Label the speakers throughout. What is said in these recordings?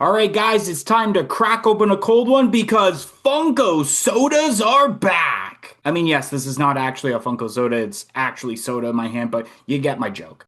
Speaker 1: All right, guys, it's time to crack open a cold one because Funko sodas are back. I mean, yes, this is not actually a Funko soda, it's actually soda in my hand, but you get my joke.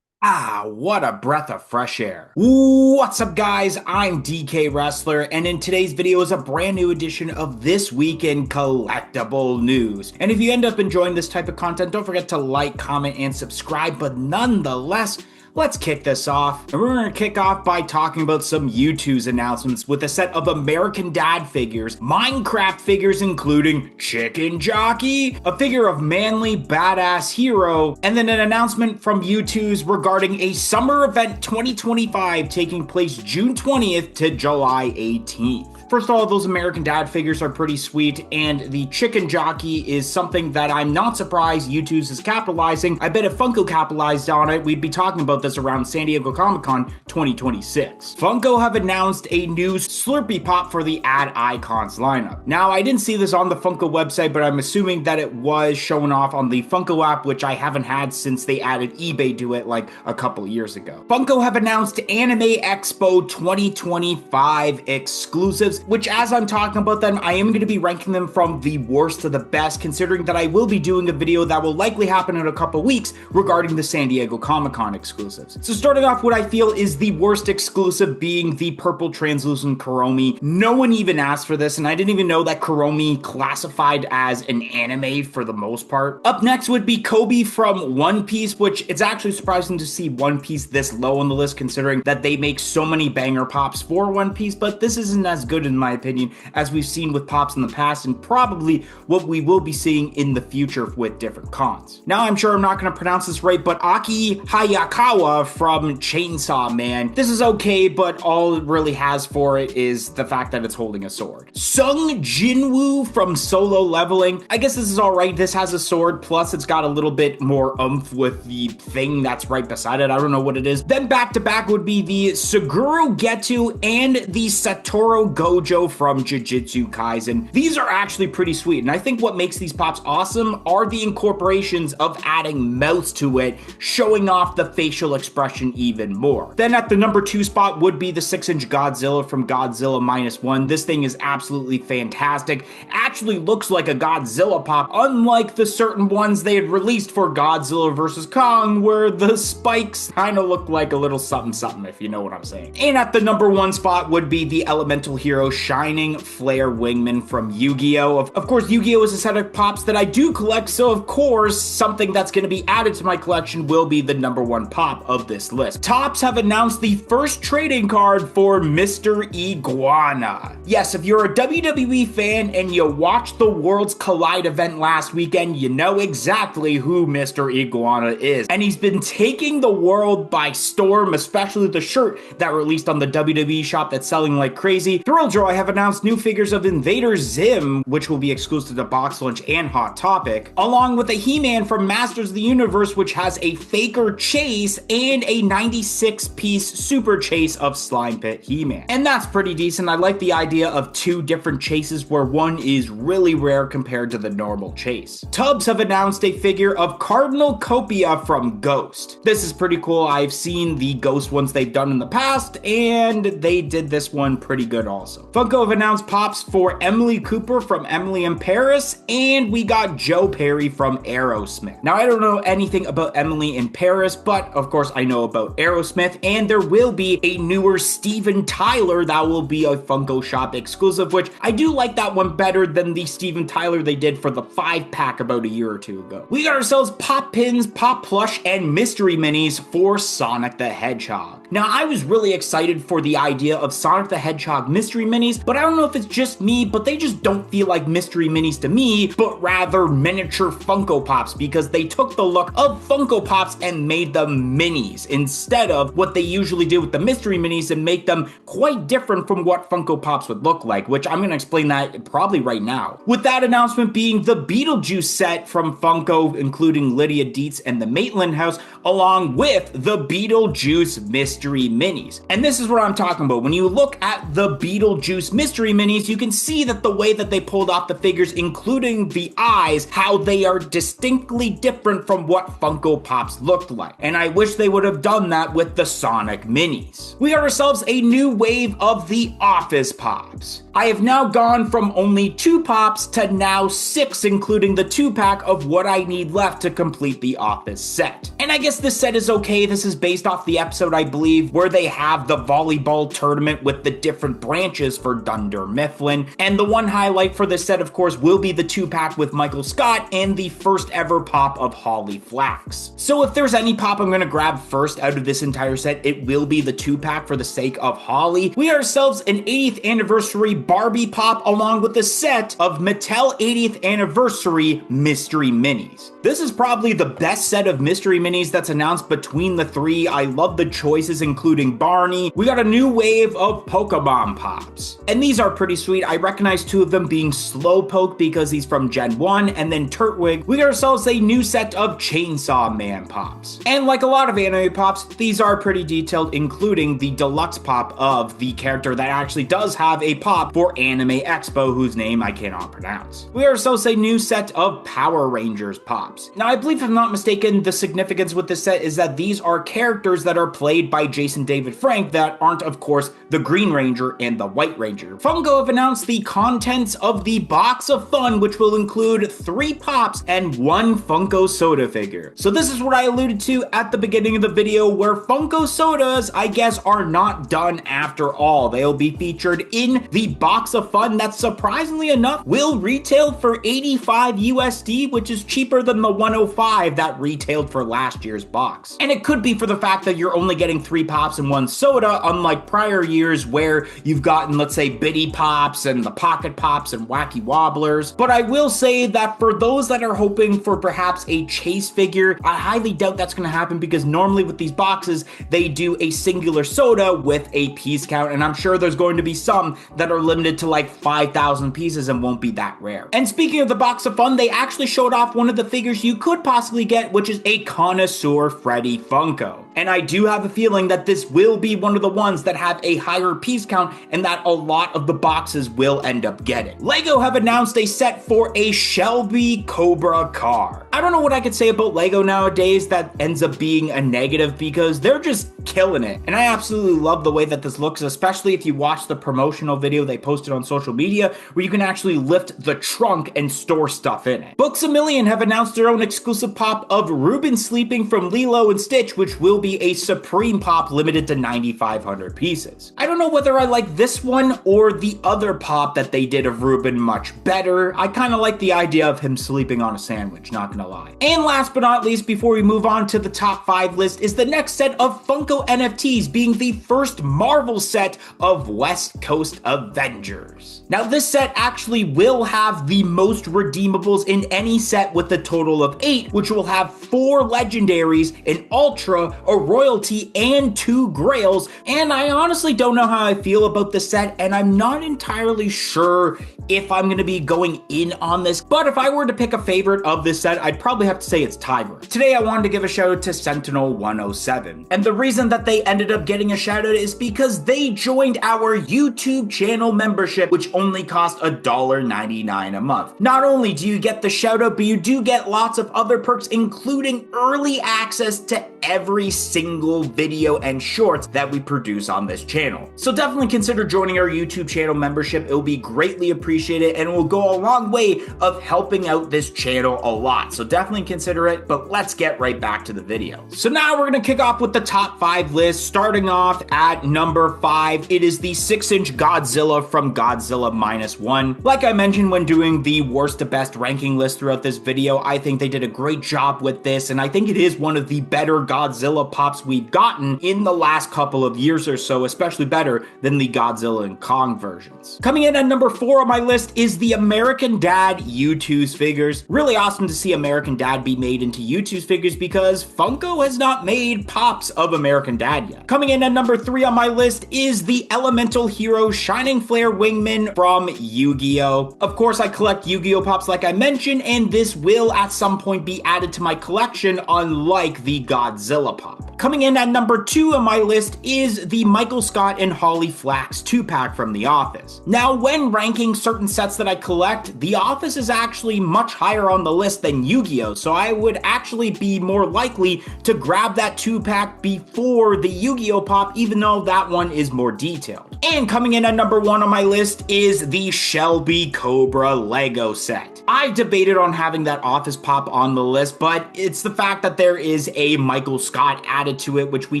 Speaker 1: Ah, what a breath of fresh air. What's up, guys? I'm DK Wrestler, and in today's video is a brand new edition of This Week in Collectible News. And if you end up enjoying this type of content, don't forget to like, comment, and subscribe, but nonetheless, let's kick this off. And we're going to kick off by talking about some U2's announcements with a set of American Dad figures, Minecraft figures including Chicken Jockey, a figure of manly badass hero, and then an announcement from U2's regarding a summer event 2025 taking place June 20th to July 18th. First of all, those American Dad figures are pretty sweet, and the Chicken Jockey is something that I'm not surprised U2's is capitalizing. I bet if Funko capitalized on it, we'd be talking about this around San Diego Comic-Con 2026. Funko have announced a new Slurpee Pop for the Ad Icons lineup. Now, I didn't see this on the Funko website, but I'm assuming that it was shown off on the Funko app, which I haven't had since they added eBay to it like a couple years ago. Funko have announced Anime Expo 2025 exclusives, which as I'm talking about them, I am going to be ranking them from the worst to the best, considering that I will be doing a video that will likely happen in a couple weeks regarding the San Diego Comic-Con exclusives. So starting off, what I feel is the worst exclusive being the purple translucent Kuromi. No one even asked for this, and I didn't even know that Kuromi classified as an anime for the most part. Up next would be Kobe from One Piece, which it's actually surprising to see One Piece this low on the list, considering that they make so many banger pops for One Piece, but this isn't as good in my opinion, as we've seen with pops in the past and probably what we will be seeing in the future with different cons. Now, I'm sure I'm not going to pronounce this right, but Aki Hayakawa from Chainsaw Man. This is okay, but all it really has for it is the fact that it's holding a sword. Sung Jinwoo from Solo Leveling. I guess this is all right. This has a sword, plus it's got a little bit more oomph with the thing that's right beside it. I don't know what it is. Then back to back would be the Suguru Getu and the Satoru Gojo from Jujutsu Kaisen. These are actually pretty sweet, and I think what makes these pops awesome are the incorporations of adding mouths to it, showing off the facial expression even more. Then at the number 2 spot would be the 6-inch Godzilla from Godzilla -1. This thing is absolutely fantastic. Actually looks like a Godzilla pop, unlike the certain ones they had released for Godzilla vs. Kong, where the spikes kind of look like a little something something, if you know what I'm saying. And at the number 1 spot would be the Elemental Hero Shining Flare Wingman from Yu-Gi-Oh! Of course, Yu-Gi-Oh! Is a set of pops that I do collect, so of course, something that's going to be added to my collection will be the number 1 pop of this list. Topps have announced the first trading card for Mr. Iguana. Yes, if you're a WWE fan and you watched the Worlds Collide event last weekend, you know exactly who Mr. Iguana is. And he's been taking the world by storm, especially the shirt that released on the WWE shop that's selling like crazy. Thrill Joy have announced new figures of Invader Zim, which will be exclusive to Box Lunch and Hot Topic, along with a He-Man from Masters of the Universe, which has a Faker Chase and a 96-piece Super Chase of Slime Pit He-Man. And that's pretty decent. I like the idea of 2 different chases where one is really rare compared to the normal chase. Tubbs have announced a figure of Cardinal Copia from Ghost. This is pretty cool. I've seen the Ghost ones they've done in the past, and they did this one pretty good also. Funko have announced pops for Emily Cooper from Emily in Paris, and we got Joe Perry from Aerosmith. Now, I don't know anything about Emily in Paris, but of course I know about Aerosmith, and there will be a newer Steven Tyler that will be a Funko Shop exclusive, which I do like that one better than the Steven Tyler they did for the 5-pack about a year or 2 ago. We got ourselves pop pins, pop plush, and mystery minis for Sonic the Hedgehog. Now, I was really excited for the idea of Sonic the Hedgehog mystery minis, but I don't know if it's just me, but they just don't feel like mystery minis to me, but rather miniature Funko Pops, because they took the look of Funko Pops and made them minis instead of what they usually do with the mystery minis and make them quite different from what Funko Pops would look like, which I'm going to explain that probably right now. With that announcement being the Beetlejuice set from Funko, including Lydia Dietz and the Maitland House, along with the Beetlejuice Mystery Minis. And this is what I'm talking about. When you look at the Beetlejuice Mystery Minis, you can see that the way that they pulled off the figures, including the eyes, how they are distinctly different from what Funko Pops looked like. And I wish they would have done that with the Sonic Minis. We got ourselves a new wave of the Office Pops. I have now gone from only 2 pops to now 6, including the 2-pack of what I need left to complete the Office set. And I guess this set is okay. This is based off the episode, I believe, where they have the volleyball tournament with the different branches for Dunder Mifflin. And the one highlight for this set, of course, will be the 2-pack with Michael Scott and the first ever pop of Holly Flax. So if there's any pop I'm going to grab first out of this entire set, it will be the 2-pack for the sake of Holly. We ourselves an 80th anniversary Barbie pop along with a set of Mattel 80th anniversary mystery minis. This is probably the best set of mystery minis that's announced between the 3. I love the choices, including Barney. We got a new wave of Pokemon pops, and these are pretty sweet. I recognize 2 of them being Slowpoke because he's from Gen 1, and then Turtwig. We got ourselves a new set of Chainsaw Man pops. And like a lot of anime pops, these are pretty detailed, including the deluxe pop of the character that actually does have a pop for Anime Expo, whose name I cannot pronounce. We ourselves a new set of Power Rangers pops. Now, I believe if I'm not mistaken, the significance with this set is that these are characters that are played by Jason David Frank that aren't, of course, the Green Ranger and the White Ranger. Funko have announced the contents of the Box of Fun, which will include 3 pops and 1 Funko soda figure. So this is what I alluded to at the beginning of the video, where Funko sodas, I guess, are not done after all. They'll be featured in the Box of Fun that, surprisingly enough, will retail for 85 USD, which is cheaper than the 105 that retailed for last year's box. And it could be for the fact that you're only getting 3 pops and 1 soda, unlike prior years where you've gotten, let's say, Bitty Pops and the Pocket Pops and Wacky Wobblers. But I will say that for those that are hoping for perhaps a chase figure, I highly doubt that's going to happen, because normally with these boxes, they do a singular soda with a piece count, and I'm sure there's going to be some that are limited to like 5,000 pieces and won't be that rare. And speaking of the Box of Fun, they actually showed off one of the figures you could possibly get, which is a Connoisseur Freddy Funko. And I do have a feeling that this will be one of the ones that have a higher piece count and that a lot of the boxes will end up getting. LEGO have announced a set for a Shelby Cobra car. I don't know what I could say about LEGO nowadays that ends up being a negative, because they're just killing it. And I absolutely love the way that this looks, especially if you watch the promotional video they posted on social media, where you can actually lift the trunk and store stuff in it. Books A Million have announced their own exclusive pop of Ruben sleeping from Lilo and Stitch, which will be a Supreme pop limited to 9,500 pieces. I don't know whether I like this one or the other pop that they did of Ruben much better. I kind of like the idea of him sleeping on a sandwich, not gonna lie. And last but not least, before we move on to the top 5 list, is the next set of Funko NFTs, being the first Marvel set of West Coast Avengers. Now, this set actually will have the most redeemables in any set, with a total of 8, which will have 4 legendaries, an ultra, a royalty, and 2 grails. And I honestly don't know how I feel about the set, and I'm not entirely sure if I'm going to be going in on this, but if I were to pick a favorite of this set, I'd probably have to say it's Tiger. Today I wanted to give a shout out to Sentinel 107, and the reason that they ended up getting a shout out is because they joined our YouTube channel membership, which only cost $1.99 a month. Not only do you get the shout out, but you do get lots of other perks, including early access to every single video and shorts that we produce on this channel. So definitely consider joining our YouTube channel membership. It will be greatly appreciated and will go a long way of helping out this channel a lot. So definitely consider it, but let's get right back to the video. So now we're gonna kick off with the top 5 list, starting off at number 5. It is the 6-inch Godzilla from Godzilla -1. Like I mentioned when doing the worst to best ranking list throughout this video, I think they did a great job with this, and I think it is one of the better Godzilla pops we've gotten in the last couple of years or so, especially better than the Godzilla and Kong versions. Coming in at number 4 on my list is the American Dad U2's figures. Really awesome to see American Dad be made into U2's figures because Funko has not made pops of American Dad yet. Coming in at number 3 on my list is the Elemental Hero Shining Flare Wingman from Yu-Gi-Oh! Of course, I collect Yu-Gi-Oh! Pops like I mentioned, and this will at some point be added to my collection, unlike the Godzilla pop. Coming in at number 2 on my list is the Michael Scott and Holly Flax 2-pack from The Office. Now, when ranking certain sets that I collect, The Office is actually much higher on the list than Yu-Gi-Oh! So I would actually be more likely to grab that 2-pack before the Yu-Gi-Oh! Pop, even though that one is more detailed. And coming in at number 1 on my list is the Shelby Cobra Lego set. I debated on having that Office pop on the list, but it's the fact that there is a Michael Scott added to it, which we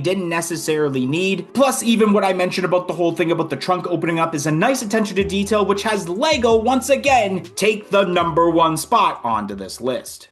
Speaker 1: didn't necessarily need. Plus, even what I mentioned about the whole thing about the trunk opening up is a nice attention to detail, which has Lego once again take the number 1 spot onto this list.